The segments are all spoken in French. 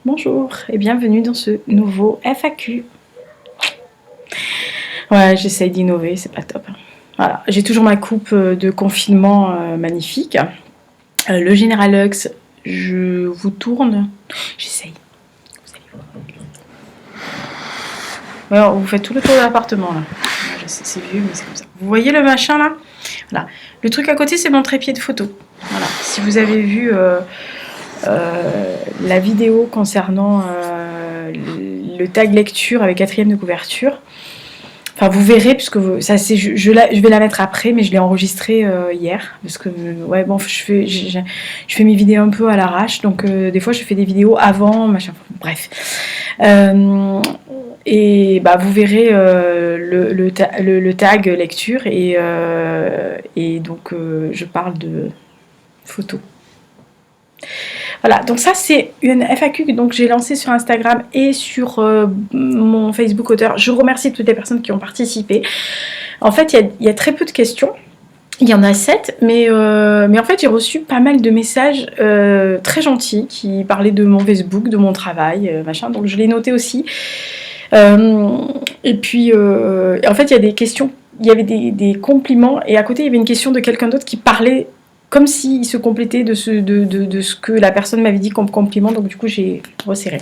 Bonjour et bienvenue dans ce nouveau FAQ. Ouais, j'essaye d'innover, c'est pas top. Voilà, j'ai toujours ma coupe de confinement magnifique. Le General Lux, je vous tourne. J'essaye. Vous allez voir. Alors, vous faites tout le tour de l'appartement là. Je sais, c'est vieux, mais c'est comme ça. Vous voyez le machin là? Voilà. Le truc à côté, c'est mon trépied de photo. Voilà. Si vous avez vu la vidéo concernant le tag lecture avec 4e de couverture. Enfin, vous verrez, puisque ça, je vais la mettre après, mais je l'ai enregistrée hier. Parce que, ouais, bon, je fais mes vidéos un peu à l'arrache. Donc, des fois, je fais des vidéos avant, machin. Bref. Et bah, vous verrez le tag lecture. Et donc, je parle de photos. Voilà, donc ça c'est une FAQ que j'ai lancée sur Instagram et sur mon Facebook auteur. Je remercie toutes les personnes qui ont participé. En fait, il y a très peu de questions. Il y en a 7, mais en fait j'ai reçu pas mal de messages très gentils qui parlaient de mon Facebook, de mon travail, machin. Donc je l'ai noté aussi. Et puis en fait il y a des questions, il y avait des compliments et à côté il y avait une question de quelqu'un d'autre qui parlait comme s'il se complétait de ce que la personne m'avait dit comme compliment, donc du coup j'ai resserré.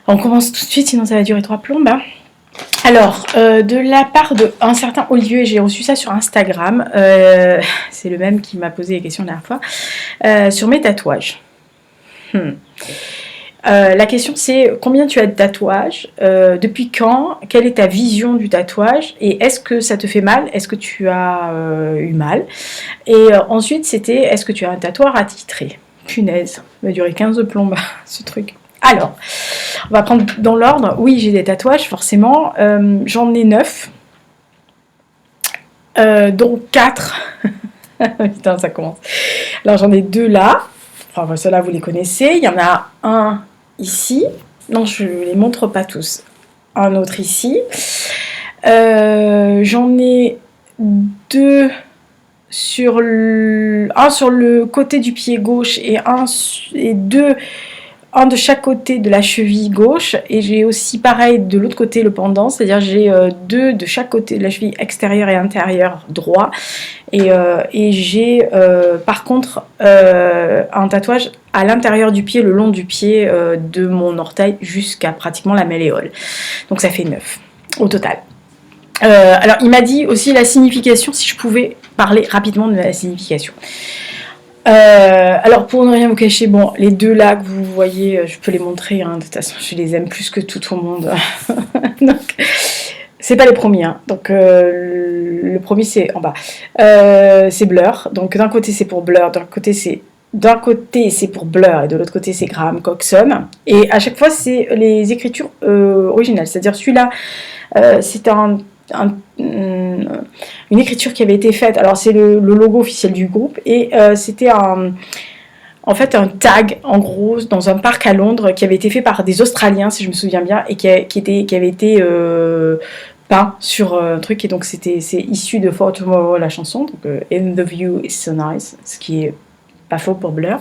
On commence tout de suite, sinon ça va durer 3 plombes. Alors, de la part d'un certain Olivier, j'ai reçu ça sur Instagram, c'est le même qui m'a posé les questions la dernière fois, sur mes tatouages. La question c'est combien tu as de tatouages, depuis quand, quelle est ta vision du tatouage et est-ce que ça te fait mal, est-ce que tu as eu mal, et ensuite c'était est-ce que tu as un tatouage attitré. Punaise, ça va durer 15 plombes ce truc. Alors, on va prendre dans l'ordre. Oui, j'ai des tatouages forcément, j'en ai 9, dont 4. Putain, ça commence. Alors j'en ai 2 là, enfin ceux-là vous les connaissez, il y en a un ici, non je ne les montre pas tous, un autre ici, j'en ai 2 sur un sur le côté du pied gauche et 2, un de chaque côté de la cheville gauche, et j'ai aussi pareil de l'autre côté le pendant, c'est-à-dire j'ai 2 de chaque côté de la cheville extérieure et intérieure droit, et j'ai par contre un tatouage à l'intérieur du pied, le long du pied, de mon orteil jusqu'à pratiquement la malléole, donc ça fait 9 au total. Alors il m'a dit aussi la signification, si je pouvais parler rapidement de la signification. Alors pour ne rien vous cacher, bon, les 2 là que vous voyez, je peux les montrer, hein, de toute façon je les aime plus que tout au monde. Donc c'est pas les premiers, hein. Donc le premier c'est en bas, c'est Blur, donc d'un côté c'est pour Blur, d'un côté c'est pour Blur et de l'autre côté c'est Graham Coxon, et à chaque fois c'est les écritures originales, c'est-à-dire celui-là c'est une écriture qui avait été faite, alors c'est le logo officiel du groupe, et c'était en fait un tag en gros dans un parc à Londres qui avait été fait par des Australiens si je me souviens bien, et qui avait été peint sur un truc, et donc c'est issu de For Tomorrow, la chanson, donc In the View is so nice, ce qui est pas faux pour Blur,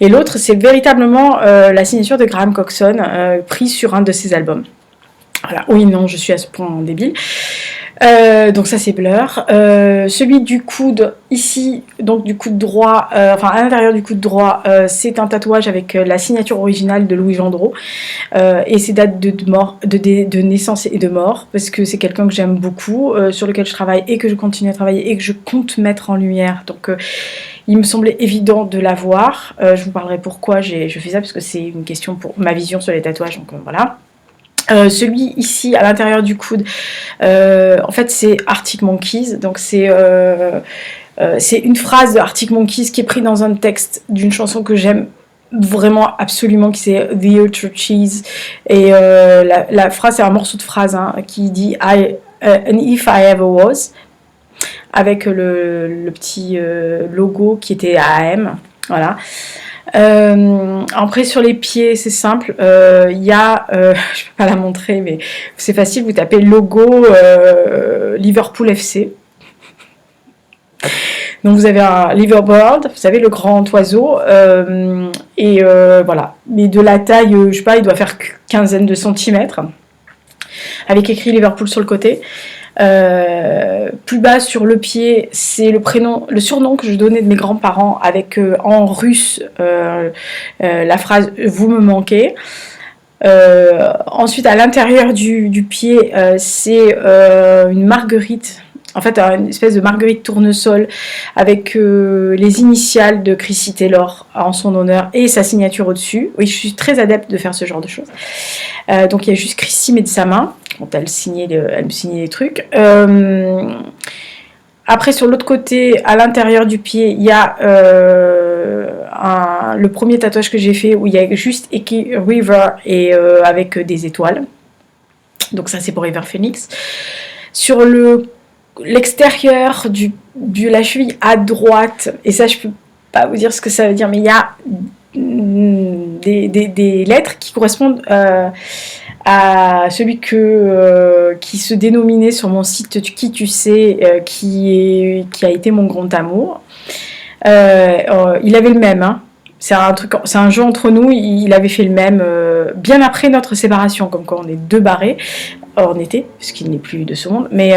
et l'autre c'est véritablement la signature de Graham Coxon, prise sur un de ses albums. Voilà. Oui, non, je suis à ce point débile. Donc ça c'est Blur. Celui du coude ici, donc du coude droit, enfin à l'intérieur du coude droit, c'est un tatouage avec la signature originale de Louis Gendreau, et ses dates de naissance et de mort, parce que c'est quelqu'un que j'aime beaucoup, sur lequel je travaille et que je continue à travailler et que je compte mettre en lumière. Donc il me semblait évident de l'avoir. Je vous parlerai pourquoi je fais ça, parce que c'est une question pour ma vision sur les tatouages. Donc voilà. Celui ici à l'intérieur du coude, en fait c'est Arctic Monkeys, donc c'est une phrase de Arctic Monkeys qui est prise dans un texte d'une chanson que j'aime vraiment absolument, qui c'est The Ultra Cheese, et la phrase, c'est un morceau de phrase, hein, qui dit and if I ever was, avec le petit logo qui était AM, voilà. Après sur les pieds c'est simple, il y a je peux pas la montrer mais c'est facile, vous tapez logo Liverpool FC, Donc vous avez un liverbird, vous savez, le grand oiseau, voilà. Mais de la taille, je sais pas, il doit faire quinzaine de centimètres, avec écrit Liverpool sur le côté. Plus bas sur le pied, c'est le surnom que je donnais de mes grands-parents avec en russe la phrase "vous me manquez". Ensuite, à l'intérieur du pied, c'est une marguerite. En fait, une espèce de marguerite tournesol avec les initiales de Chrissy Taylor en son honneur et sa signature au-dessus. Oui, je suis très adepte de faire ce genre de choses. Donc, il y a juste Chrissy met de sa main quand elle me signait les trucs. Après, sur l'autre côté, à l'intérieur du pied, il y a le premier tatouage que j'ai fait où il y a juste écrit River et avec des étoiles. Donc ça, c'est pour River Phoenix. Sur l'extérieur de la cheville à droite, et ça, je peux pas vous dire ce que ça veut dire, mais il y a des lettres qui correspondent à celui qui se dénominait sur mon site Qui tu sais, qui a été mon grand amour. Il avait le même, hein. C'est un jeu entre nous. Il avait fait le même bien après notre séparation, comme quoi on est deux barrés. On était, puisqu'il n'est plus de ce monde, mais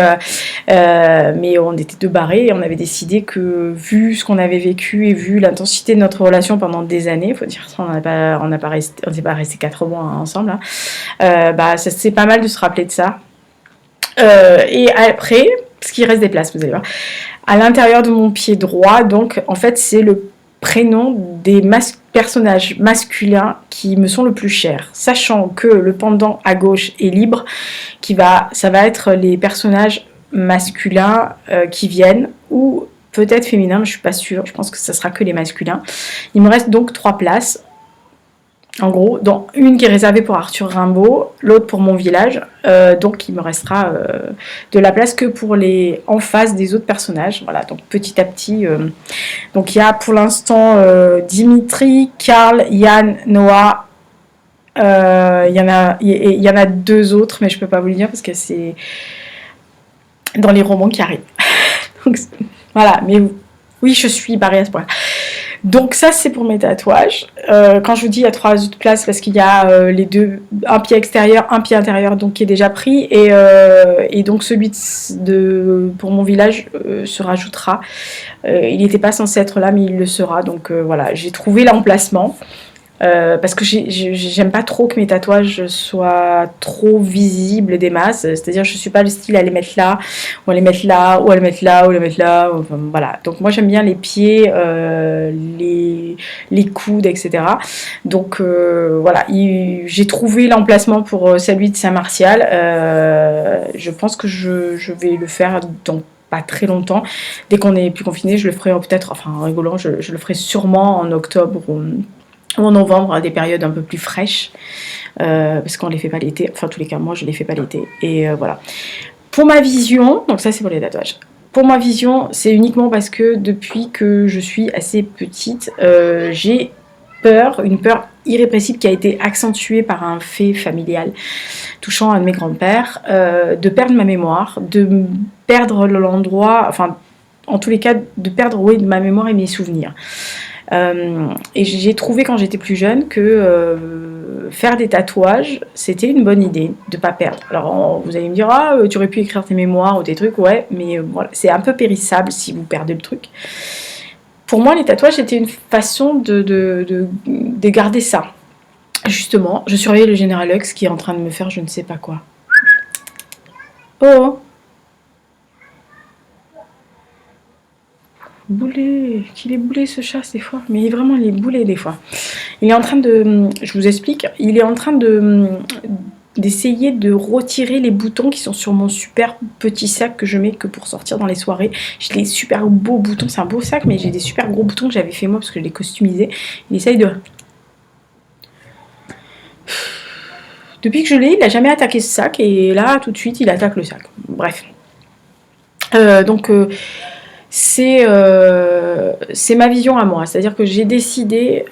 on était deux barrés et on avait décidé que, vu ce qu'on avait vécu et vu l'intensité de notre relation pendant des années, il faut dire ça, on n'est pas resté 4 mois ensemble, hein, c'est pas mal de se rappeler de ça. Et après, ce qui reste des places, vous allez voir, à l'intérieur de mon pied droit, donc en fait c'est le prénom des personnages masculins qui me sont le plus chers, sachant que le pendant à gauche est libre, ça va être les personnages masculins qui viennent, ou peut-être féminins, mais je suis pas sûre, je pense que ça sera que les masculins. Il me reste donc 3 places, en gros, dont une qui est réservée pour Arthur Rimbaud, l'autre pour mon village, donc il me restera de la place que pour les en face des autres personnages. Voilà, donc petit à petit, donc il y a pour l'instant Dimitri, Karl, Yann, Noah. Il y en a 2 autres, mais je peux pas vous le dire parce que c'est dans les romans qui arrivent. Donc, voilà, mais oui, je suis barrée à ce point. Donc ça, c'est pour mes tatouages. Quand je vous dis il y a 3 autres places, parce qu'il y a les deux, un pied extérieur, un pied intérieur, donc qui est déjà pris, et donc celui pour mon village se rajoutera. Il n'était pas censé être là, mais il le sera. Donc voilà, j'ai trouvé l'emplacement. Parce que j'aime pas trop que mes tatouages soient trop visibles des masses, c'est-à-dire je suis pas le style à les mettre là, ou à les mettre là, ou à les mettre là, ou à les mettre là, enfin, voilà. Donc moi j'aime bien les pieds, les coudes, etc. Donc voilà, j'ai trouvé l'emplacement pour celui de Saint-Martial. Je pense que je vais le faire dans pas très longtemps. Dès qu'on est plus confiné, je le ferai peut-être, enfin en rigolant, je le ferai sûrement en octobre ou en novembre, à des périodes un peu plus fraîches, parce qu'on ne les fait pas l'été, enfin en tous les cas moi je ne les fais pas l'été, et voilà. Pour ma vision, donc ça c'est pour les tatouages, pour ma vision c'est uniquement parce que depuis que je suis assez petite, j'ai une peur irrépressible qui a été accentuée par un fait familial touchant un de mes grands-pères, de perdre ma mémoire, de perdre l'endroit, enfin en tous les cas de perdre ma mémoire et mes souvenirs. Et j'ai trouvé quand j'étais plus jeune que faire des tatouages, c'était une bonne idée de ne pas perdre. Alors vous allez me dire, tu aurais pu écrire tes mémoires ou tes trucs, ouais, mais voilà, c'est un peu périssable si vous perdez le truc. Pour moi, les tatouages, c'était une façon de garder ça. Justement, je surveillais le Général Lux qui est en train de me faire je ne sais pas quoi. Oh! Boulet, qu'il est boulé ce chat des fois, mais vraiment il est boulé des fois. Il est en train je vous explique, il est en train d'essayer de retirer les boutons qui sont sur mon super petit sac que je mets que pour sortir dans les soirées. J'ai des super beaux boutons, c'est un beau sac, mais j'ai des super gros boutons que j'avais fait moi parce que je les customisais. Il essaye de... Depuis que je l'ai, il n'a jamais attaqué ce sac, et là tout de suite il attaque le sac. Bref. C'est ma vision à moi, c'est-à-dire que j'ai décidé,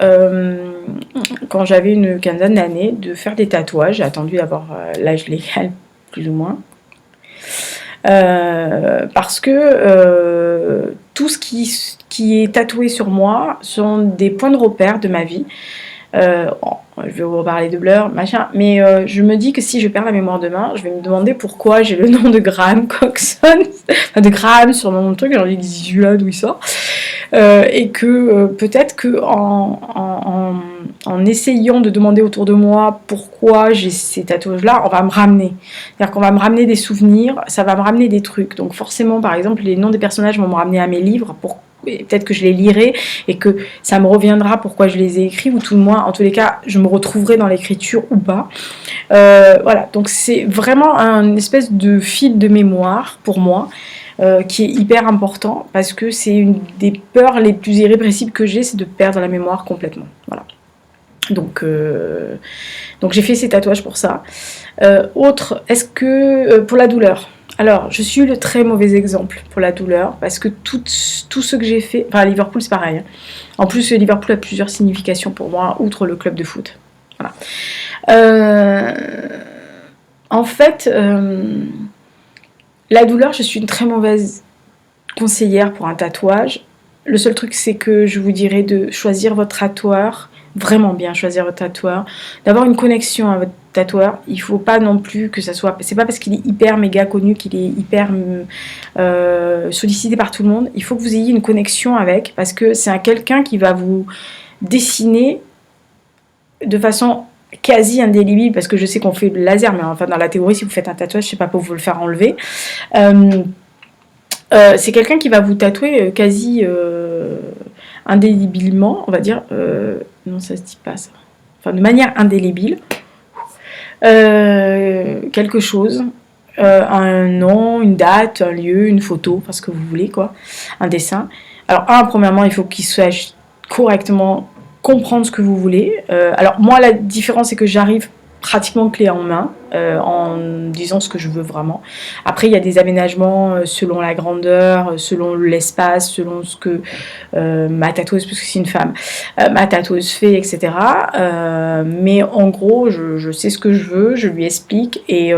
quand j'avais une quinzaine d'années, de faire des tatouages. J'ai attendu d'avoir l'âge légal, plus ou moins, parce que tout ce qui est tatoué sur moi sont des points de repère de ma vie. Je vais vous reparler de Blur, machin, mais je me dis que si je perds la mémoire demain, je vais me demander pourquoi j'ai le nom de Graham Coxon, enfin de Graham sur mon truc, j'ai envie de dire là d'où il sort, et que peut-être que en essayant de demander autour de moi pourquoi j'ai ces tatouages-là, on va me ramener. C'est-à-dire qu'on va me ramener des souvenirs, ça va me ramener des trucs. Donc forcément, par exemple, les noms des personnages vont me ramener à mes livres, peut-être que je les lirai et que ça me reviendra pourquoi je les ai écrits, ou tout le moins, en tous les cas, je me retrouverai dans l'écriture ou pas. Voilà, donc c'est vraiment une espèce de fil de mémoire pour moi, qui est hyper important, parce que c'est une des peurs les plus irrépressibles que j'ai, c'est de perdre la mémoire complètement. Voilà. Donc j'ai fait ces tatouages pour ça. Autre, est-ce que pour la douleur? Alors, je suis le très mauvais exemple pour la douleur, parce que tout ce que j'ai fait... Enfin, Liverpool, c'est pareil. Hein. En plus, Liverpool a plusieurs significations pour moi, outre le club de foot. Voilà. En fait, la douleur, je suis une très mauvaise conseillère pour un tatouage. Le seul truc, c'est que je vous dirais de choisir votre tatoueur, vraiment bien choisir votre tatoueur, d'avoir une connexion à votre tatoueur. Il faut pas non plus que ça soit... C'est pas parce qu'il est hyper méga connu qu'il est hyper sollicité par tout le monde. Il faut que vous ayez une connexion avec, parce que c'est quelqu'un qui va vous dessiner de façon quasi indélébile, parce que je sais qu'on fait le laser, mais enfin dans la théorie, si vous faites un tatouage, je sais pas pour vous le faire enlever. C'est quelqu'un qui va vous tatouer quasi indéléblement, on va dire. Non, ça se dit pas ça. Enfin, de manière indélébile. Quelque chose, un nom, une date, un lieu, une photo, enfin ce que vous voulez, quoi, un dessin. Alors, premièrement, il faut qu'il sache correctement comprendre ce que vous voulez. Alors, moi, la différence, c'est que j'arrive pratiquement clé en main, en disant ce que je veux vraiment. Après, il y a des aménagements selon la grandeur, selon l'espace, selon ce que ma tatoueuse, parce que c'est une femme, ma tatoueuse fait, etc. Mais en gros, je sais ce que je veux, je lui explique, et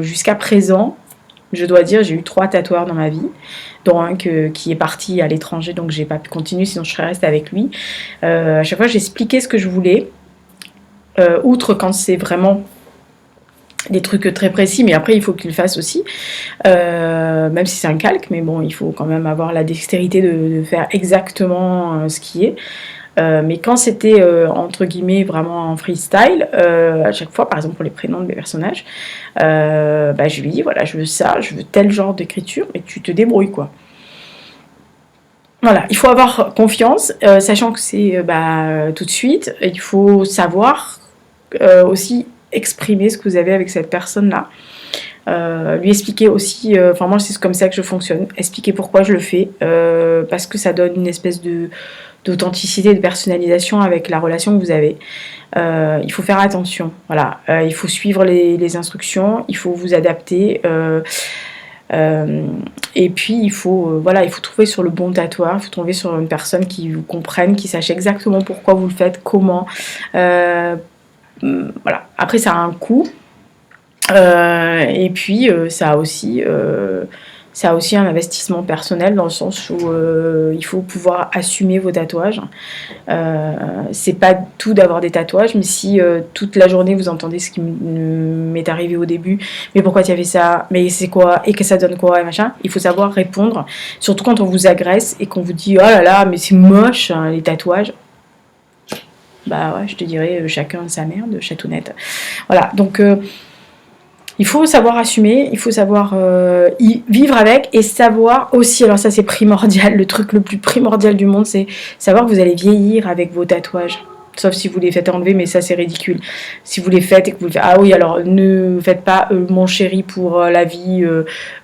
jusqu'à présent, je dois dire, j'ai eu 3 tatoueurs dans ma vie, dont un qui est parti à l'étranger, donc j'ai pas pu continuer, sinon je serais restée avec lui. À chaque fois, j'expliquais ce que je voulais, outre quand c'est vraiment des trucs très précis, mais après il faut qu'il le fasse aussi, même si c'est un calque, mais bon, il faut quand même avoir la dextérité de faire exactement ce qui est. Mais quand c'était entre guillemets vraiment en freestyle, à chaque fois, par exemple pour les prénoms de mes personnages, je lui dis voilà, je veux ça, je veux tel genre d'écriture, et tu te débrouilles, quoi. Voilà, il faut avoir confiance, sachant que c'est tout de suite. Il faut savoir aussi exprimer ce que vous avez avec cette personne-là. Lui expliquer aussi, moi c'est comme ça que je fonctionne, expliquer pourquoi je le fais, parce que ça donne une espèce d'authenticité, de personnalisation avec la relation que vous avez. Il faut faire attention, voilà. Il faut suivre les instructions, il faut vous adapter, et puis il faut trouver sur le bon tatoueur, il faut trouver sur une personne qui vous comprenne, qui sache exactement pourquoi vous le faites, comment. Voilà. Après ça a un coût, et puis ça a aussi un investissement personnel, dans le sens où il faut pouvoir assumer vos tatouages. C'est pas tout d'avoir des tatouages, mais si toute la journée vous entendez ce qui m'est arrivé au début, mais pourquoi tu as fait ça, mais c'est quoi, et que ça donne quoi, et machin, il faut savoir répondre, surtout quand on vous agresse et qu'on vous dit oh là là, mais c'est moche hein, les tatouages. Bah ouais, je te dirais chacun sa merde, chatounette. Voilà, donc il faut savoir assumer, il faut savoir y vivre avec, et savoir aussi, alors ça c'est primordial, le truc le plus primordial du monde, c'est savoir que vous allez vieillir avec vos tatouages. Sauf si vous les faites enlever, mais ça c'est ridicule. Si vous les faites et que vous le faites, ah oui, alors ne faites pas mon chéri pour la vie,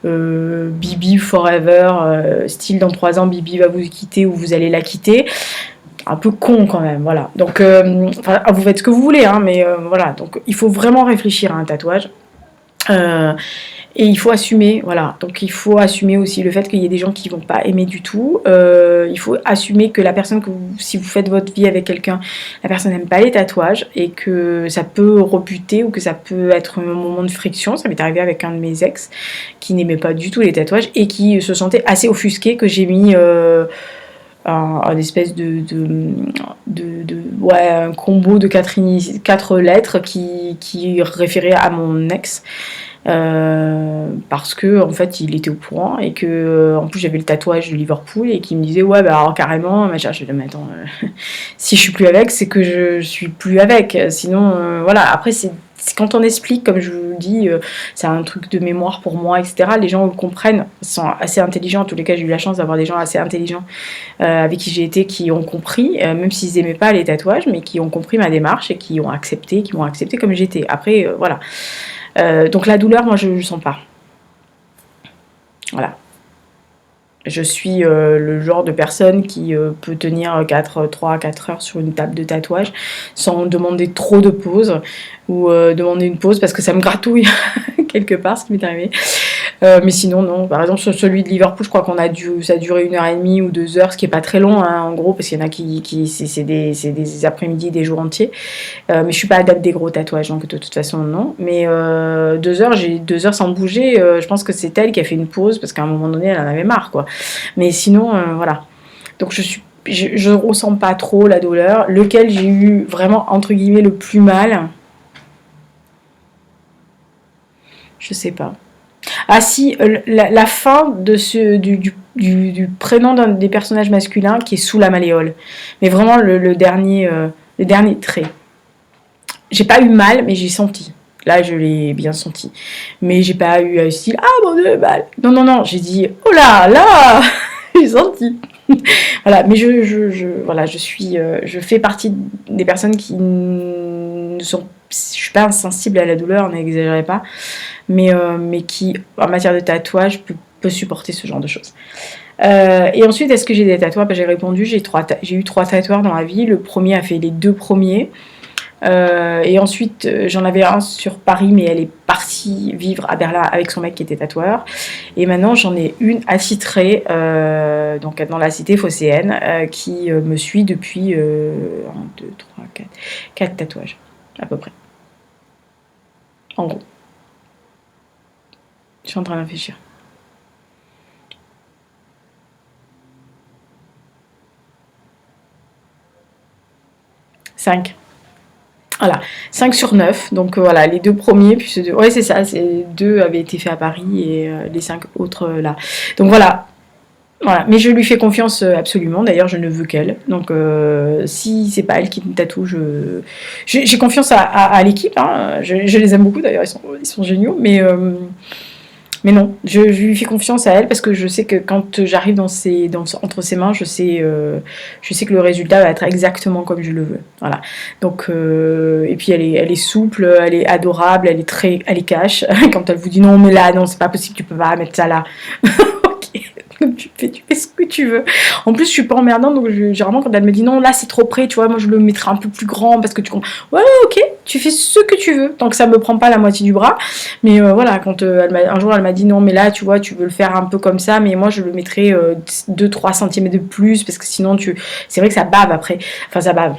Bibi forever, style dans 3 ans Bibi va vous quitter ou vous allez la quitter. Un peu con quand même, voilà. Donc, vous faites ce que vous voulez, hein, mais voilà. Donc, il faut vraiment réfléchir à un tatouage. Et il faut assumer, voilà. Donc il faut assumer aussi le fait qu'il y ait des gens qui vont pas aimer du tout. Il faut assumer que la personne si vous faites votre vie avec quelqu'un, la personne n'aime pas les tatouages et que ça peut rebuter ou que ça peut être un moment de friction. Ça m'est arrivé avec un de mes ex qui n'aimait pas du tout les tatouages et qui se sentait assez offusqué que j'ai mis un espèce ouais, un combo de quatre lettres qui référait à mon ex. Parce que en fait il était au courant et que en plus j'avais le tatouage de Liverpool et qu'il me disait ouais bah alors carrément machin. Je lui dis mais attends si je suis plus avec c'est que je suis plus avec, sinon voilà. Après c'est quand on explique, comme je vous le dis, c'est un truc de mémoire pour moi, etc. Les gens le comprennent, ils sont assez intelligents. En tous les cas, j'ai eu la chance d'avoir des gens assez intelligents avec qui j'ai été, qui ont compris, même s'ils n'aimaient pas les tatouages, mais qui ont compris ma démarche et qui m'ont accepté comme j'étais. Après, voilà. Donc la douleur, moi, je ne sens pas. Voilà. Je suis le genre de personne qui peut tenir 3 à 4 heures sur une table de tatouage sans demander trop de pause ou demander une pause parce que ça me gratouille quelque part, ce qui m'est arrivé. Mais sinon, non. Par exemple, sur celui de Liverpool, je crois ça a duré 1h30 ou 2 heures, ce qui n'est pas très long, hein, en gros, parce qu'il y en a c'est des après-midi, des jours entiers. Mais je ne suis pas adepte des gros tatouages, donc de toute façon, non. Mais 2 heures, j'ai 2 heures sans bouger. Je pense que c'est elle qui a fait une pause, parce qu'à un moment donné, elle en avait marre, quoi. Mais sinon, voilà. Donc, je ressens pas trop la douleur. Lequel j'ai eu vraiment, entre guillemets, le plus mal, je sais pas. Ah si, la fin du prénom d'un des personnages masculins qui est sous la malléole. Mais vraiment le dernier trait. J'ai pas eu mal, mais j'ai senti. Là, je l'ai bien senti. Mais j'ai pas eu style, ah mon dieu, mal. Non, non, non, j'ai dit, oh là, là, j'ai senti. Voilà, mais voilà, je fais partie des personnes qui ne sont, je suis pas insensible à la douleur, n'exagérez pas, mais qui, en matière de tatouage, peut supporter ce genre de choses. Et ensuite, est-ce que j'ai des tatouages? J'ai répondu, j'ai eu 3 tatouages dans la vie. Le premier a fait les 2 premiers. Et ensuite, j'en avais un sur Paris, mais elle est partie vivre à Berlin avec son mec qui était tatoueur. Et maintenant, j'en ai une à Citré, donc dans la cité phocéenne, qui me suit depuis 1, 2, 3, 4 tatouages, à peu près. En gros. Je suis en train de réfléchir. 5. Voilà, 5 sur 9. Donc voilà, les 2 premiers, puis ouais, c'est ça, 2 avaient été faits à Paris et les 5 autres là. Donc voilà. Voilà, mais je lui fais confiance absolument. D'ailleurs, je ne veux qu'elle. Donc, si c'est pas elle qui me tatoue, j'ai confiance à l'équipe. Hein. Je les aime beaucoup. D'ailleurs, ils sont géniaux. Mais non, je lui fais confiance à elle parce que je sais que quand j'arrive entre ses mains, je sais que le résultat va être exactement comme je le veux. Voilà. Donc, et puis elle est souple, elle est adorable, elle est cash. Quand elle vous dit non, mais là, non, c'est pas possible, tu peux pas mettre ça là. Tu fais ce que tu veux. En plus, je suis pas emmerdante, donc généralement, quand elle me dit non, là c'est trop près, tu vois, moi je le mettrai un peu plus grand parce que tu comprends. Ouais, ok, tu fais ce que tu veux, tant que ça me prend pas la moitié du bras. Mais voilà, quand un jour elle m'a dit non, mais là, tu vois, tu veux le faire un peu comme ça, mais moi je le mettrai 2-3 cm de plus parce que sinon, c'est vrai que ça bave après. Enfin, ça bave.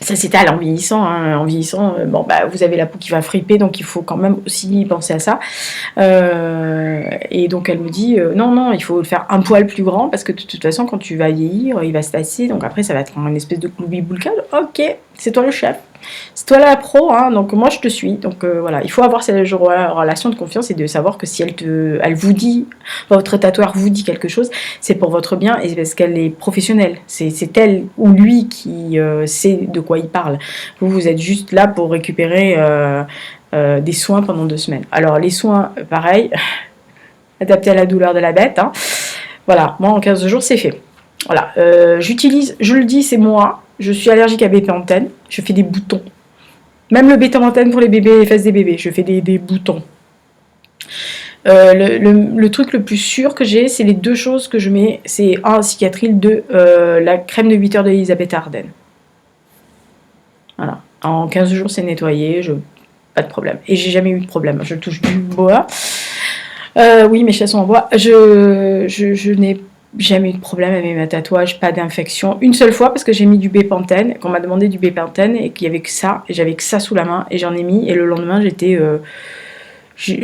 Ça s'étale en vieillissant, hein. En vieillissant, bon, bah, vous avez la peau qui va friper, donc il faut quand même aussi penser à ça. Et donc elle me dit, non, non, il faut le faire un poil plus grand, parce que de toute façon, quand tu vas vieillir, il va se tasser, donc après ça va être une espèce de cloubi-boulka. Ok, c'est toi le chef, c'est toi la pro, hein, donc moi je te suis. Donc voilà, il faut avoir cette relation de confiance et de savoir que si elle vous dit, votre tatoueur vous dit quelque chose, c'est pour votre bien et parce qu'elle est professionnelle. C'est elle ou lui qui sait de quoi il parle. Vous êtes juste là pour récupérer des soins pendant 2 semaines. Alors les soins, pareil, adaptés à la douleur de la bête. Hein. Voilà, moi en 15 jours c'est fait. Voilà, j'utilise, je le dis, c'est moi. Je suis allergique à bêta-antenne. Je fais des boutons. Même le bêta-antenne pour les bébés, les fesses des bébés, je fais des boutons. Le truc le plus sûr que j'ai, c'est les 2 choses que je mets. C'est 1, Cicatril, 2, la crème de 8 heures d'Elisabeth Arden. Voilà. En 15 jours, c'est nettoyé. Pas de problème. Et j'ai jamais eu de problème. Je touche du bois. Oui, mes chats sont en bois. Je n'ai jamais eu de problème avec mes tatouages, pas d'infection. Une seule fois, parce que j'ai mis du Bepanthen, qu'on m'a demandé du Bepanthen, et qu'il y avait que ça, et j'avais que ça sous la main, et j'en ai mis, et le lendemain,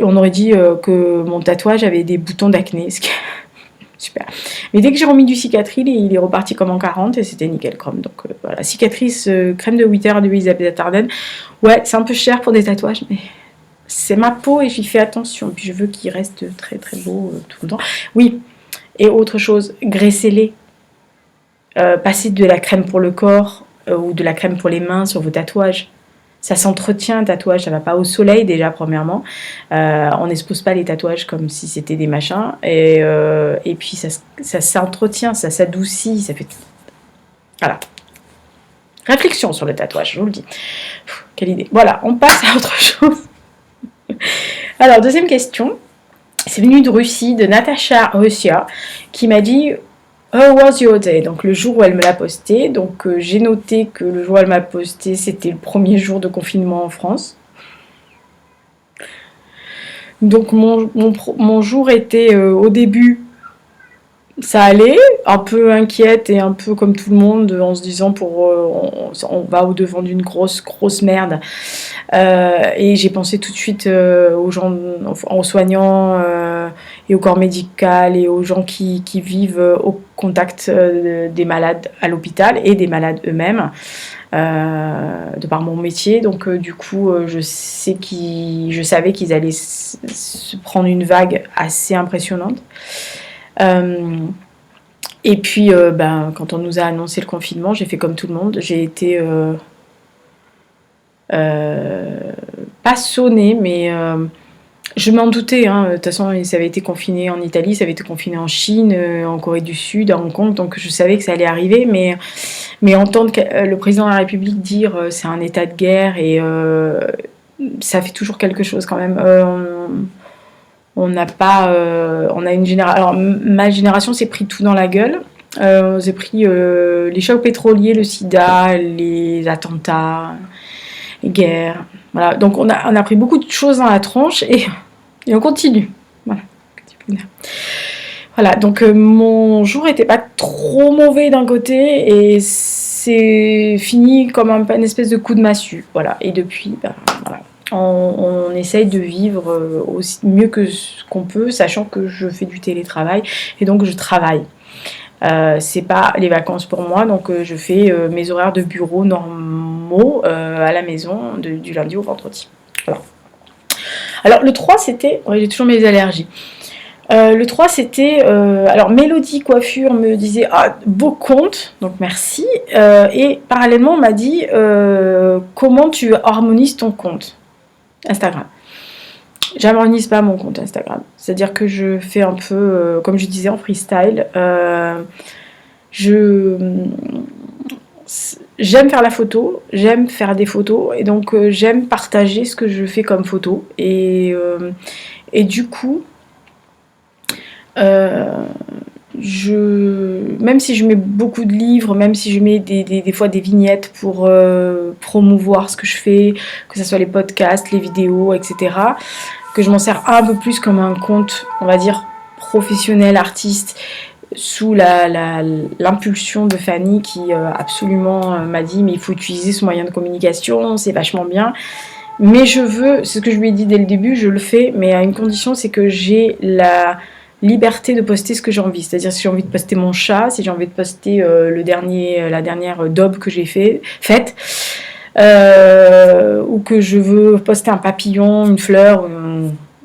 on aurait dit que mon tatouage avait des boutons d'acné, ce qui est super. Mais dès que j'ai remis du cicatril, il est reparti comme en 40, et c'était nickel chrome. Donc voilà, cicatrice, crème de 8 heures de Elisabeth Arden. Ouais, c'est un peu cher pour des tatouages, mais c'est ma peau et j'y fais attention. Puis je veux qu'il reste très très beau tout le temps. Oui, et autre chose, graissez-les. Passez de la crème pour le corps ou de la crème pour les mains sur vos tatouages. Ça s'entretient un tatouage, ça va pas au soleil déjà premièrement. On n'expose pas les tatouages comme si c'était des machins. Et puis ça s'entretient, ça s'adoucit, ça fait... Voilà. Réflexion sur le tatouage, je vous le dis. Quelle idée. Voilà, on passe à autre chose. Alors, deuxième question. C'est venu de Russie, de Natacha Russia, qui m'a dit How was your day? Donc le jour où elle me l'a posté. Donc j'ai noté que le jour où elle m'a posté, c'était le premier jour de confinement en France. Donc mon jour était au début, ça allait, un peu inquiète et un peu comme tout le monde, en se disant on va au devant d'une grosse merde. Et j'ai pensé tout de suite aux gens, aux soignants et au corps médical et aux gens qui vivent au contact des malades à l'hôpital et des malades eux-mêmes, de par mon métier. Donc du coup, je savais qu'ils allaient se prendre une vague assez impressionnante. Et puis, quand on nous a annoncé le confinement, j'ai fait comme tout le monde. J'ai été pas sonnée, mais je m'en doutais. Hein. De toute façon, ça avait été confiné en Italie, ça avait été confiné en Chine, en Corée du Sud, à Hong Kong. Donc, je savais que ça allait arriver. Mais entendre le président de la République dire c'est un état de guerre et ça fait toujours quelque chose quand même. On n'a pas... on a une génération... Alors, ma génération s'est pris tout dans la gueule. On s'est pris les chocs pétroliers, le sida, les attentats, les guerres. Voilà. Donc, on a pris beaucoup de choses dans la tronche et on continue. Voilà. Voilà. Donc, mon jour n'était pas trop mauvais d'un côté et c'est fini comme une espèce de coup de massue. Voilà. Et depuis, voilà. On essaye de vivre aussi mieux que ce qu'on peut, sachant que je fais du télétravail et donc je travaille. C'est pas les vacances pour moi, donc je fais mes horaires de bureau normaux à la maison du lundi au vendredi. Voilà. Alors le 3 c'était, ouais, j'ai toujours mes allergies. Le 3 c'était, alors Mélodie Coiffure me disait beau compte, donc merci. Et parallèlement on m'a dit comment tu harmonises ton compte Instagram. J'harmonise pas mon compte Instagram. C'est-à-dire que je fais un peu, comme je disais, en freestyle. J'aime faire la photo, j'aime faire des photos, et donc j'aime partager ce que je fais comme photo. Et du coup, même si je mets beaucoup de livres, même si je mets des fois des vignettes pour promouvoir ce que je fais, que ce soit les podcasts, les vidéos, etc., que je m'en sers un peu plus comme un compte, on va dire, professionnel, artiste, sous l'impulsion de Fanny qui absolument m'a dit mais il faut utiliser ce moyen de communication, c'est vachement bien. Mais c'est ce que je lui ai dit dès le début, je le fais, mais à une condition, c'est que j'ai la liberté de poster ce que j'ai envie. C'est-à-dire si j'ai envie de poster mon chat, si j'ai envie de poster la dernière daube que j'ai faite, ou que je veux poster un papillon, une fleur,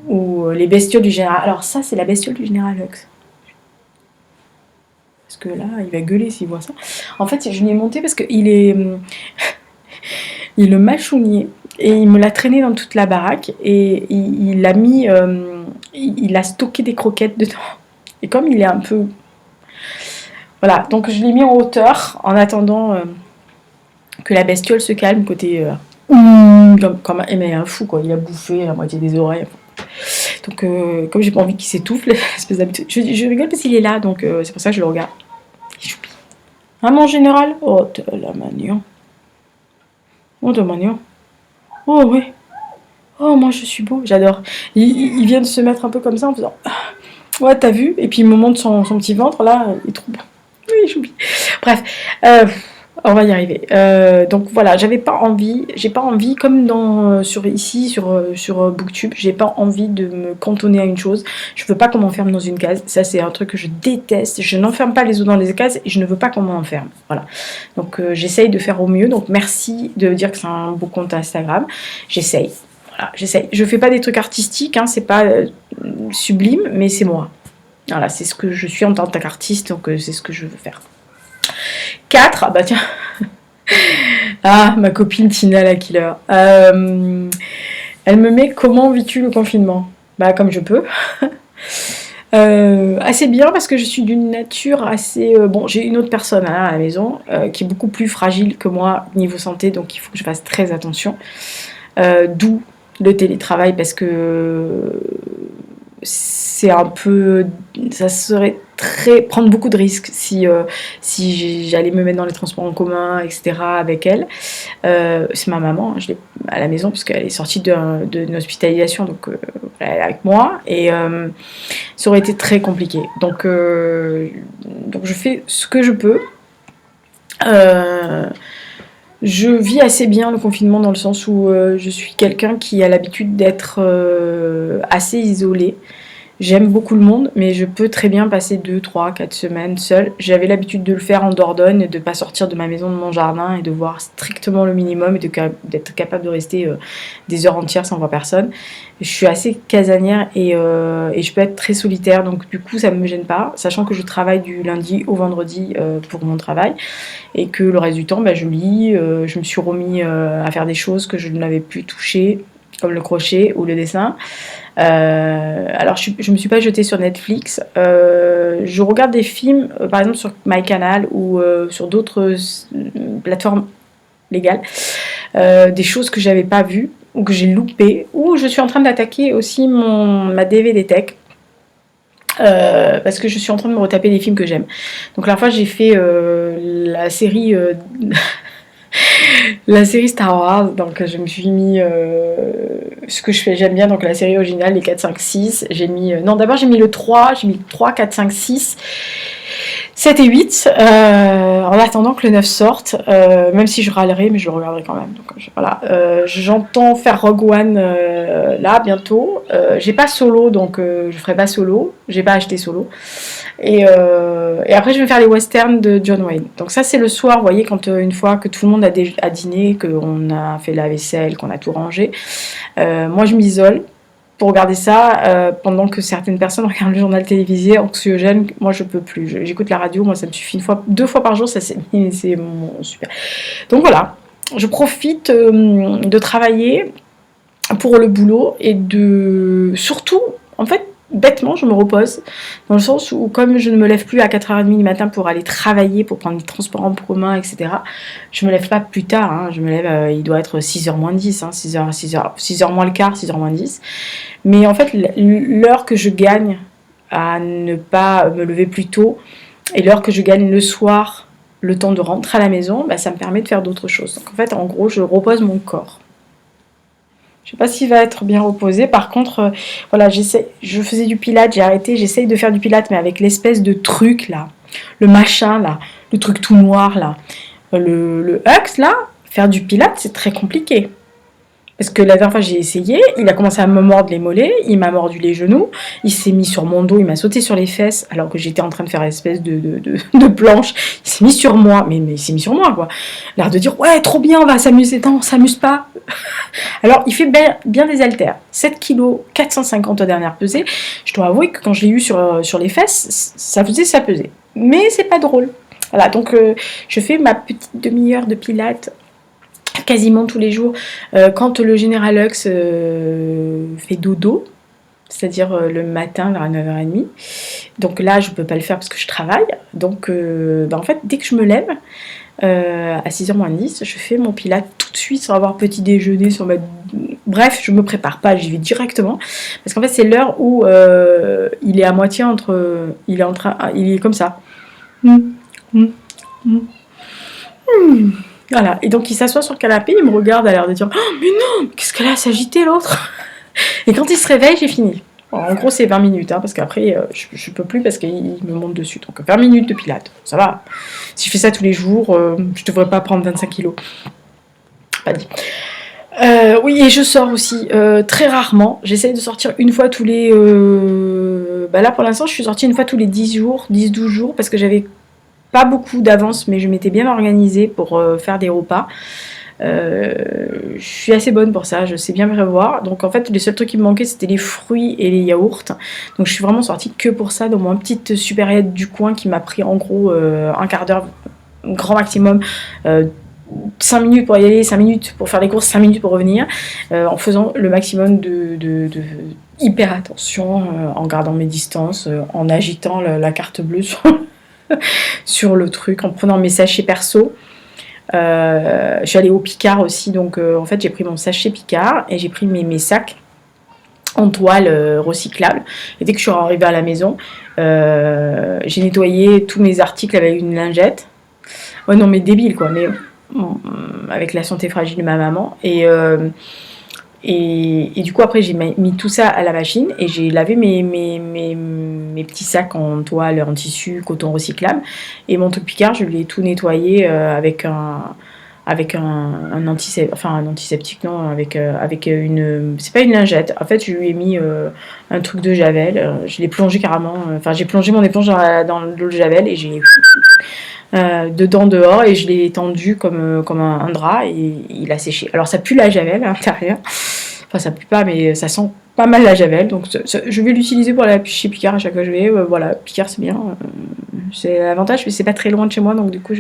ou les bestioles du général. Alors ça, c'est la bestiole du général Hux. Parce que là, il va gueuler s'il voit ça. En fait, je l'ai monté parce qu'il est... il le mâchonnier. Et il me l'a traîné dans toute la baraque. Et il a mis... il a stocké des croquettes dedans. Et comme il est un peu... Voilà, donc je l'ai mis en hauteur en attendant que la bestiole se calme côté... comme mais un fou, quoi. Il a bouffé la moitié des oreilles. Donc, comme j'ai pas envie qu'il s'étouffe, l'espèce d'habitude. Je rigole parce qu'il est là, donc c'est pour ça que je le regarde. Hein, mon général? Oh, t'as la manion. Oh, t'as manion. Oh, oui. Oh, moi je suis beau, j'adore. Il vient de se mettre un peu comme ça en faisant ouais, t'as vu? Et puis il me montre son petit ventre là, il est trop beau. Oui, j'oublie. Bref, euh, on va y arriver. Donc voilà, j'ai pas envie, comme sur ici, sur Booktube, j'ai pas envie de me cantonner à une chose. Je veux pas qu'on m'enferme dans une case. Ça, c'est un truc que je déteste. Je n'enferme pas les autres dans les cases et je ne veux pas qu'on m'enferme. Voilà. Donc j'essaye de faire au mieux. Donc merci de dire que c'est un beau compte Instagram. J'essaye. Voilà, j'essaye. Je fais pas des trucs artistiques, hein, c'est pas sublime, mais c'est moi. Voilà, c'est ce que je suis en tant qu'artiste, donc c'est ce que je veux faire. 4, ah bah tiens, ah, ma copine Tina la killer. Elle me met comment vis-tu le confinement? Bah comme je peux. Assez bien parce que je suis d'une nature assez... bon, j'ai une autre personne hein, à la maison qui est beaucoup plus fragile que moi niveau santé, donc il faut que je fasse très attention. D'où le télétravail parce que c'est un peu... ça serait prendre beaucoup de risques si j'allais me mettre dans les transports en commun, etc. avec elle. C'est ma maman, je l'ai à la maison parce qu'elle est sortie d'une hospitalisation, donc elle est avec moi et ça aurait été très compliqué. Donc je fais ce que je peux. Je vis assez bien le confinement dans le sens où je suis quelqu'un qui a l'habitude d'être assez isolé. J'aime beaucoup le monde, mais je peux très bien passer 2, 3, 4 semaines seule. J'avais l'habitude de le faire en Dordogne, de ne pas sortir de ma maison, de mon jardin et de voir strictement le minimum et d'être capable de rester des heures entières sans voir personne. Je suis assez casanière et je peux être très solitaire, donc du coup ça ne me gêne pas, sachant que je travaille du lundi au vendredi pour mon travail et que le reste du temps je lis, je me suis remis à faire des choses que je n'avais plus touchées, comme le crochet ou le dessin. Alors je me suis pas jetée sur Netflix, je regarde des films par exemple sur MyCanal ou sur d'autres plateformes légales, des choses que j'avais pas vues ou que j'ai loupées, ou je suis en train d'attaquer aussi ma DVD Tech. Parce que je suis en train de me retaper des films que j'aime. Donc la fois j'ai fait la série la série Star Wars, donc je me suis mis ce que j'aime bien, donc la série originale, les 4, 5, 6. J'ai mis, non, d'abord j'ai mis le 3, j'ai mis 3, 4, 5, 6, 7 et 8, en attendant que le 9 sorte, même si je râlerai, mais je le regarderai quand même. Donc voilà, j'entends faire Rogue One là, bientôt. J'ai pas Solo, donc je ferai pas Solo, j'ai pas acheté Solo. Et après, je vais faire les westerns de John Wayne. Donc ça, c'est le soir, vous voyez, quand une fois que tout le monde a dîné, qu'on a fait la vaisselle, qu'on a tout rangé. Moi, je m'isole pour regarder ça pendant que certaines personnes regardent le journal télévisé anxiogène. Moi, je peux plus. J'écoute la radio, moi, ça me suffit 2 fois par jour, ça c'est super. Donc voilà, je profite de travailler pour le boulot et de surtout, en fait, bêtement, je me repose, dans le sens où, comme je ne me lève plus à 4h30 du matin pour aller travailler, pour prendre les transports en commun, etc., je me lève pas plus tard, hein. Je me lève, il doit être 6h moins 10, hein, 6h moins le quart, 6h moins 10. Mais en fait, l'heure que je gagne à ne pas me lever plus tôt, et l'heure que je gagne le soir, le temps de rentrer à la maison, ça me permet de faire d'autres choses. Donc en fait, en gros, je repose mon corps. Je sais pas s'il va être bien reposé. Par contre, voilà, je faisais du pilates, j'ai arrêté, j'essaye de faire du pilates, mais avec l'espèce de truc là, le machin là, le truc tout noir là, le Hux là, faire du pilates, c'est très compliqué. Parce que la dernière fois j'ai essayé, il a commencé à me mordre les mollets, il m'a mordu les genoux, il s'est mis sur mon dos, il m'a sauté sur les fesses alors que j'étais en train de faire une espèce de planche. Il s'est mis sur moi, mais il s'est mis sur moi quoi. L'air de dire ouais trop bien, on va s'amuser, non on s'amuse pas. Alors il fait bien des haltères, 7 kg, 450 aux dernières pesées. Je dois avouer que quand je l'ai eu sur les fesses, ça pesait. Mais c'est pas drôle. Voilà, donc je fais ma petite demi-heure de pilates quasiment tous les jours quand le Général Lux fait dodo, c'est-à-dire le matin vers 9h30. Donc là, je ne peux pas le faire parce que je travaille. Donc en fait, dès que je me lève, à 6h moins 10, je fais mon pilates tout de suite sans avoir petit déjeuner, bref, je me prépare pas, j'y vais directement. Parce qu'en fait, c'est l'heure où il est à moitié il est comme ça. Voilà. Et donc il s'assoit sur le canapé, il me regarde à l'air de dire oh, mais non, qu'est-ce qu'elle a à s'agiter l'autre. Et quand il se réveille, j'ai fini. Bon, en gros, c'est 20 minutes, hein, parce qu'après, je peux plus parce qu'il me monte dessus. Donc 20 minutes de pilates, ça va. Si je fais ça tous les jours, je devrais pas prendre 25 kilos. Pas dit. Oui, et je sors aussi très rarement. J'essaye de sortir une fois tous les... là, pour l'instant, je suis sortie une fois tous les 10 jours, 10-12 jours, parce que j'avais pas beaucoup d'avance, mais je m'étais bien organisée pour faire des repas. Je suis assez bonne pour ça, je sais bien prévoir. Donc en fait, les seuls trucs qui me manquaient, c'était les fruits et les yaourts. Donc je suis vraiment sortie que pour ça, dans mon petite supérieure du coin qui m'a pris en gros un quart d'heure, grand maximum. 5 minutes pour y aller, 5 minutes pour faire les courses, 5 minutes pour revenir, en faisant le maximum de hyper attention, en gardant mes distances, en agitant la carte bleue sur le truc, en prenant mes sachets perso. Je suis allée au Picard aussi, donc en fait j'ai pris mon sachet Picard et j'ai pris mes sacs en toile recyclable. Et dès que je suis arrivée à la maison, j'ai nettoyé tous mes articles avec une lingette. Ouais non mais débile quoi, mais bon, avec la santé fragile de ma maman. Et du coup après j'ai mis tout ça à la machine et j'ai lavé mes petits sacs en toile, en tissu, coton recyclable. Et mon truc Picard, je l'ai tout nettoyé avec un antiseptique, enfin un antiseptique non, avec une, c'est pas une lingette. En fait je lui ai mis un truc de javel, je l'ai plongé carrément, enfin j'ai plongé mon éponge dans l'eau de javel et j'ai dedans dehors et je l'ai étendu comme un drap et il a séché. Alors ça pue la javel à l'intérieur, enfin ça pue pas mais ça sent pas mal la javel, donc je vais l'utiliser pour aller chez Picard à chaque fois que je vais. Voilà, Picard c'est bien, c'est l'avantage, mais c'est pas très loin de chez moi, donc du coup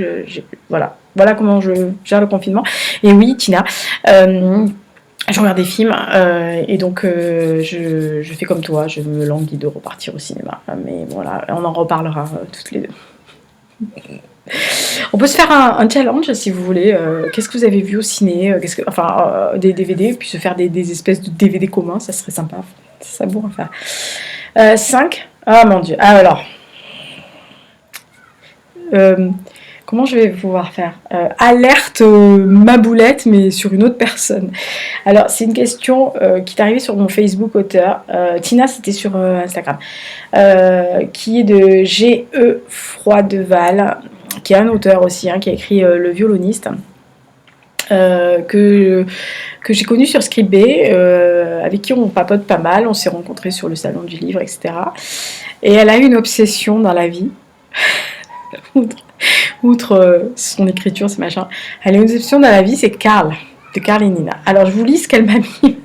voilà comment je gère le confinement. Et oui, Tina, je regarde des films et donc je fais comme toi, je me languis de repartir au cinéma, mais voilà, on en reparlera toutes les deux. On peut se faire un challenge si vous voulez. Qu'est-ce que vous avez vu au ciné, des DVD, puis se faire des espèces de DVD communs, ça serait sympa. Ça serait bon à faire. 5. Ah mon dieu. Ah alors. Comment je vais pouvoir faire alerte ma boulette, mais sur une autre personne. Alors, c'est une question qui est arrivée sur mon Facebook auteur. Tina, c'était sur Instagram. Qui est de G.E. Froideval, qui est un auteur aussi, qui a écrit Le violoniste. Que j'ai connu sur Scribd, avec qui on papote pas mal, on s'est rencontrés sur le salon du livre, etc. Et elle a eu une obsession dans la vie, outre son écriture, ce machin, elle a une obsession dans la vie, c'est Karl, de Karl et Nina. Alors je vous lis ce qu'elle m'a mis.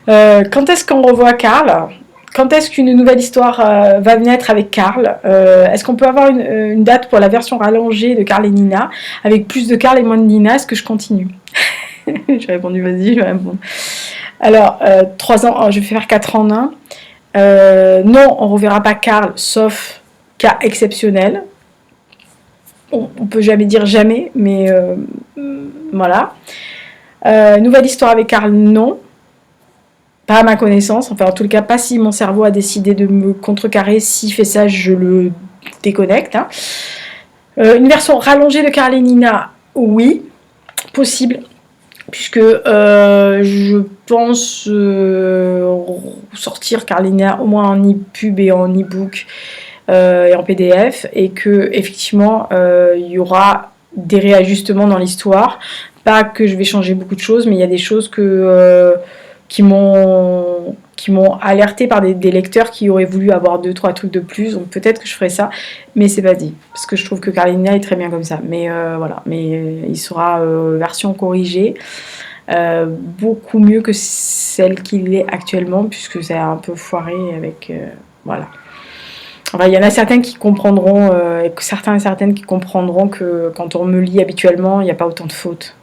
Quand est-ce qu'on revoit Karl ? Quand est-ce qu'une nouvelle histoire va naître avec Karl ? Est-ce qu'on peut avoir une date pour la version rallongée de Karl et Nina, avec plus de Karl et moins de Nina ? Est-ce que je continue ? J'ai répondu, vas-y, je vais répondre. Alors, 3 ans, je vais faire 4 ans en 1. Non, on ne reverra pas Karl, sauf cas exceptionnel. On ne peut jamais dire jamais, mais voilà. Nouvelle histoire avec Karl, non. Pas à ma connaissance, enfin en tout cas pas si mon cerveau a décidé de me contrecarrer. S'il fait ça, je le déconnecte. Une version rallongée de Karl et Nina, oui, possible, puisque je pense sortir Karl et Nina au moins en e-pub et en e-book et en PDF, et que effectivement il y aura des réajustements dans l'histoire. Pas que je vais changer beaucoup de choses, mais il y a des choses qui m'ont alerté par des lecteurs qui auraient voulu avoir 2-3 trucs de plus, donc peut-être que je ferai ça, mais c'est pas dit, parce que je trouve que Karl et Nina est très bien comme ça, mais voilà, mais il sera version corrigée, beaucoup mieux que celle qu'il est actuellement, puisque c'est un peu foiré avec, voilà. Enfin, il y en a certains qui comprendront, certains et certaines qui comprendront que quand on me lit habituellement, il n'y a pas autant de fautes.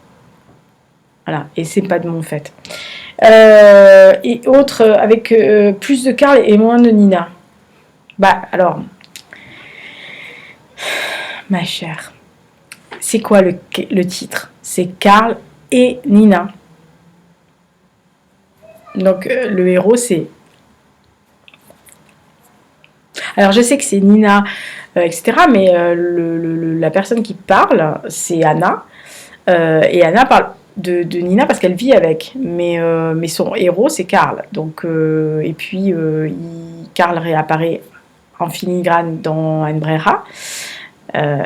Voilà, et c'est pas de mon fait. Et autres avec plus de Karl et moins de Nina. Bah alors, ma chère, c'est quoi le titre ? C'est Karl et Nina. Donc le héros c'est... Alors je sais que c'est Nina, etc. Mais la personne qui parle, c'est Anna. Et Anna parle de Nina parce qu'elle vit avec. Mais son héros, c'est Karl. Donc, et puis, Karl réapparaît en filigrane dans Anne Brera.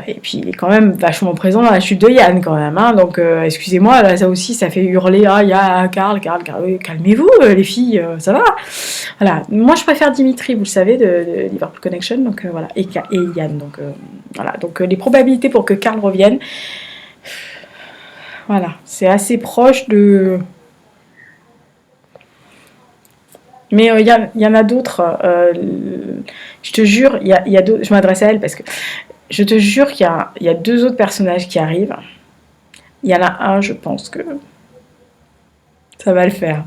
Et puis il est quand même vachement présent dans la chute de Yann quand même, hein. Donc excusez-moi, là ça aussi ça fait hurler, ah il y a Karl, calmez-vous les filles, ça va. Voilà, moi je préfère Dimitri, vous le savez, de Liverpool Connection, donc voilà, et Yann, donc voilà, donc les probabilités pour que Karl revienne, voilà, c'est assez proche de... Mais il y en a d'autres, je te jure, il y a d'autres, je m'adresse à elle parce que je te jure qu'il y a deux autres personnages qui arrivent. Il y en a un, je pense que ça va le faire.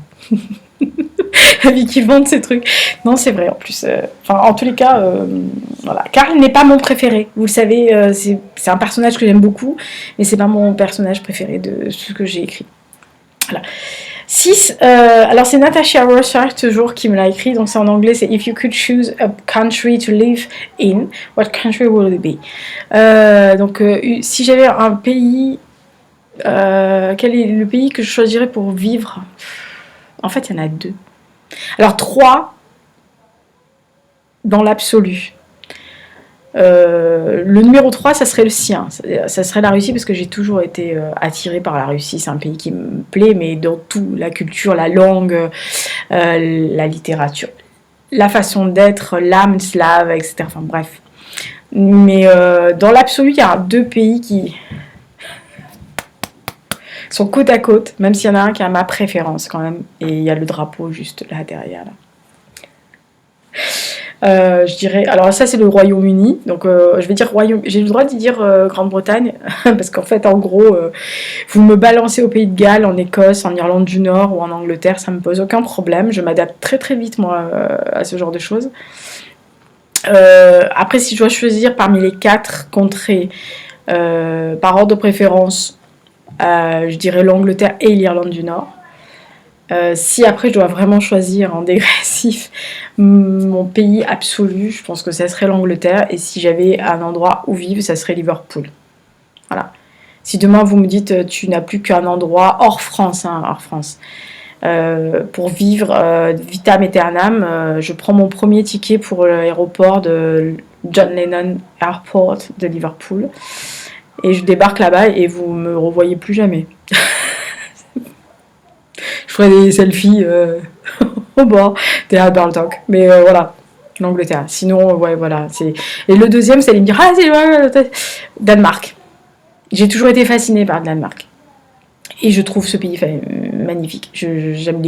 La vie qui vante ces trucs. Non, c'est vrai en plus. Enfin, en tous les cas, voilà. Karl n'est pas mon préféré. Vous le savez, c'est un personnage que j'aime beaucoup, mais c'est pas mon personnage préféré de ce que j'ai écrit. Voilà. 6, alors c'est Natasha Rossard toujours qui me l'a écrit, donc c'est en anglais, c'est If you could choose a country to live in, what country would it be? Donc si j'avais un pays, quel est le pays que je choisirais pour vivre? En fait, il y en a deux. Alors 3 dans l'absolu. Le numéro 3, ça serait le sien, ça serait la Russie parce que j'ai toujours été attirée par la Russie, c'est un pays qui me plaît, mais dans tout, la culture, la langue, la littérature, la façon d'être, l'âme slave, etc. Enfin bref. Mais dans l'absolu, il y a deux pays qui sont côte à côte, même s'il y en a un qui a ma préférence quand même, et il y a le drapeau juste là derrière. Là. Je dirais, alors ça c'est le Royaume-Uni, donc je vais dire Royaume, j'ai le droit de dire Grande-Bretagne, parce qu'en fait en gros, vous me balancez au Pays de Galles, en Écosse, en Irlande du Nord ou en Angleterre, ça me pose aucun problème, je m'adapte très très vite moi à ce genre de choses. Après si je dois choisir parmi les 4 contrées, par ordre de préférence, je dirais l'Angleterre et l'Irlande du Nord. Si après je dois vraiment choisir en dégressif mon pays absolu, je pense que ça serait l'Angleterre, et si j'avais un endroit où vivre, ça serait Liverpool. Voilà. Si demain vous me dites tu n'as plus qu'un endroit hors France, hein, hors France, pour vivre vitam aeternam, je prends mon premier ticket pour l'aéroport de John Lennon Airport de Liverpool et je débarque là-bas et vous me revoyez plus jamais. Je ferai des selfies au bord des Albert Talk. Mais voilà, l'Angleterre. Sinon, ouais, voilà. Et le deuxième, c'est de me dire, ah, c'est Danemark. J'ai toujours été fascinée par le Danemark. Et je trouve ce pays magnifique. J'aime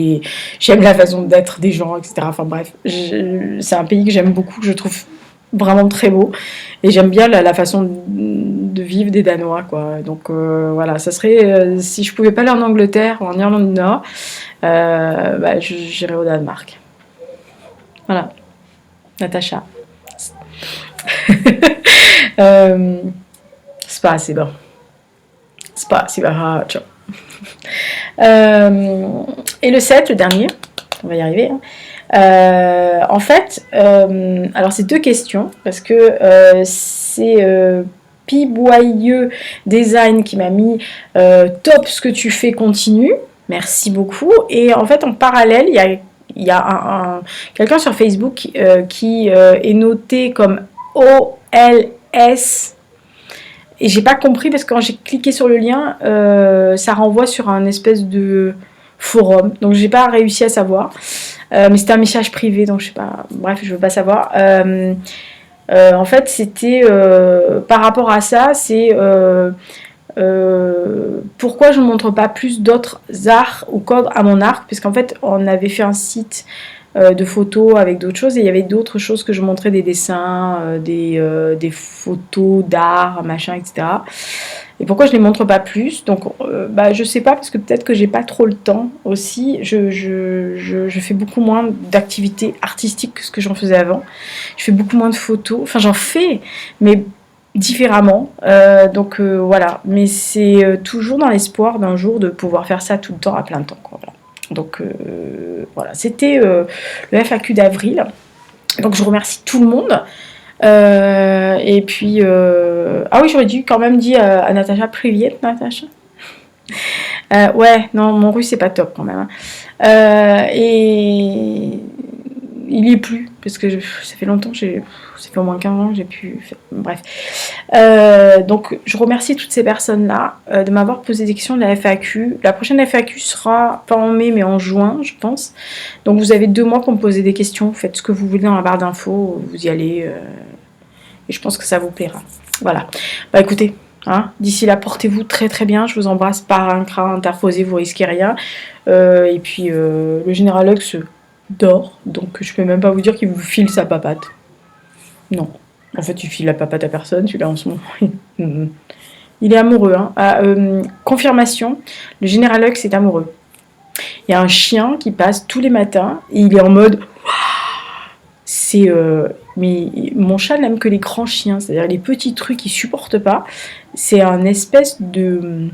la façon d'être des gens, etc. Enfin bref, c'est un pays que j'aime beaucoup, que je trouve vraiment très beau. Et j'aime bien la façon de vivre des Danois, quoi. Donc voilà, ça serait, si je pouvais pas aller en Angleterre ou en Irlande du Nord, j'irais au Danemark. Voilà, Natacha. C'est pas assez bon. C'est pas assez bon. Ciao. Et le 7, le dernier, on va y arriver. En fait, alors c'est 2 questions, parce que c'est Piboyeux Design qui m'a mis top ce que tu fais, continue, merci beaucoup. Et en fait, en parallèle, il y a quelqu'un sur Facebook qui est noté comme OLS. Et j'ai pas compris parce que quand j'ai cliqué sur le lien, ça renvoie sur un espèce de forum. Donc j'ai pas réussi à savoir. Mais c'était un message privé, donc je sais pas. Bref, je veux pas savoir. En fait, c'était par rapport à ça, c'est pourquoi je ne montre pas plus d'autres arts ou codes à mon arc, puisqu'en fait, on avait fait un site de photos avec d'autres choses, et il y avait d'autres choses que je montrais, des dessins, des photos d'art, machin, etc. Et pourquoi je ne les montre pas plus? Donc je sais pas, parce que peut-être que j'ai pas trop le temps aussi. Je fais beaucoup moins d'activités artistiques que ce que j'en faisais avant. Je fais beaucoup moins de photos, enfin j'en fais, mais différemment. Voilà, mais c'est toujours dans l'espoir d'un jour de pouvoir faire ça tout le temps à plein temps, quoi. Voilà. Donc voilà, c'était le FAQ d'avril. Donc je remercie tout le monde. Et puis, ah oui, j'aurais dû quand même dire à Natacha, privet, Natacha. Ouais, non, mon russe c'est pas top quand même. Et il y est plus, parce que ça fait longtemps, ça fait au moins 15 ans que j'ai pu... Bref. Donc, je remercie toutes ces personnes-là de m'avoir posé des questions de la FAQ. La prochaine FAQ sera pas en mai, mais en juin, je pense. Donc, vous avez 2 mois pour me poser des questions. Vous faites ce que vous voulez dans la barre d'infos, vous y allez. Et je pense que ça vous plaira. Voilà. Bah, écoutez, hein, d'ici là, portez-vous très très bien. Je vous embrasse par un crin interposé, vous risquez rien. Et puis, le général Lux dort, donc je peux même pas vous dire qu'il vous file sa papate. Non. En fait, il file la papate à personne, celui-là en ce moment. Il est amoureux. Hein. Confirmation, le général Lux est amoureux. Il y a un chien qui passe tous les matins et il est en mode... C'est... mais mon chat n'aime que les grands chiens, c'est-à-dire les petits trucs qu'il supporte pas. C'est un espèce de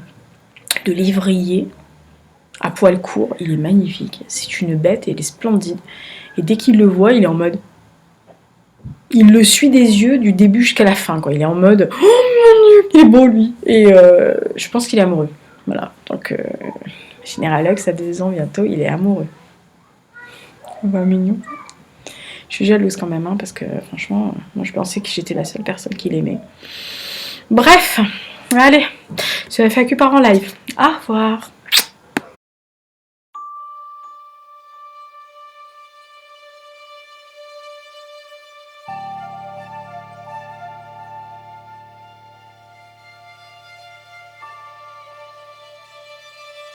lévrier à poil court, il est magnifique, c'est une bête et il est splendide. Et dès qu'il le voit, il est en mode... Il le suit des yeux du début jusqu'à la fin, quoi. Il est en mode... Oh mon Dieu, il est beau, lui. Et je pense qu'il est amoureux. Voilà, donc... Général Lux a 2 ans bientôt, il est amoureux. Bah, mignon. Je suis jalouse quand même, hein, parce que franchement, moi je pensais que j'étais la seule personne qui l'aimait. Bref, allez, sur FAQ part en live. Au revoir.